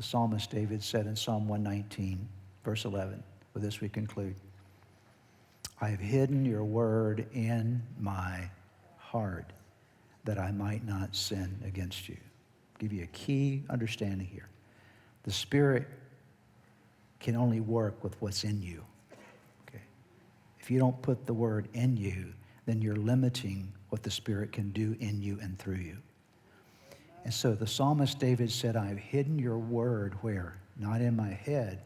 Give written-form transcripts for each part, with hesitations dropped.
The psalmist David said in Psalm 119, verse 11, with this we conclude, I have hidden your word in my heart that I might not sin against you. I'll give you a key understanding here. The Spirit can only work with what's in you. Okay? If you don't put the word in you, then you're limiting what the Spirit can do in you and through you. And so the psalmist David said, I have hidden your word where? Not in my head,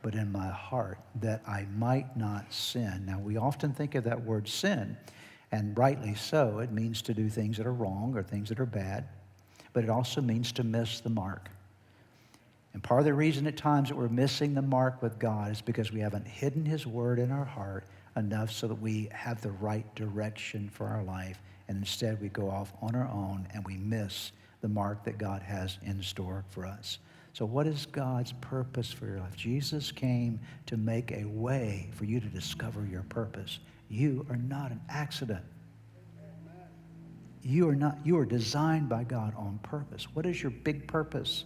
but in my heart, that I might not sin. Now, we often think of that word sin, and rightly so. It means to do things that are wrong or things that are bad, but it also means to miss the mark. And part of the reason at times that we're missing the mark with God is because we haven't hidden his word in our heart enough so that we have the right direction for our life, and instead we go off on our own and we miss the mark that God has in store for us. So what is God's purpose for your life? Jesus came to make a way for you to discover your purpose. You are not an accident. You are designed by God on purpose. What is your big purpose?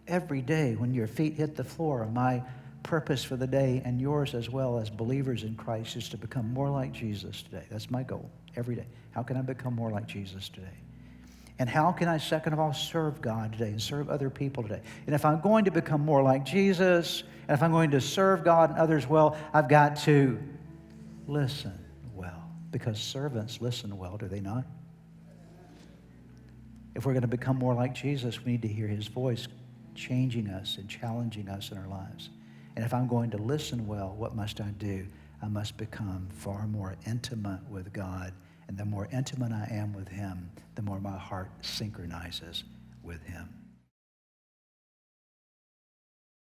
Every day when your feet hit the floor, my purpose for the day and yours as well as believers in Christ is to become more like Jesus today. That's my goal every day. How can I become more like Jesus today? And how can I, second of all, serve God today and serve other people today? And if I'm going to become more like Jesus, and if I'm going to serve God and others well, I've got to listen well. Because servants listen well, do they not? If we're going to become more like Jesus, we need to hear his voice changing us and challenging us in our lives. And if I'm going to listen well, what must I do? I must become far more intimate with God. And the more intimate I am with him, the more my heart synchronizes with him.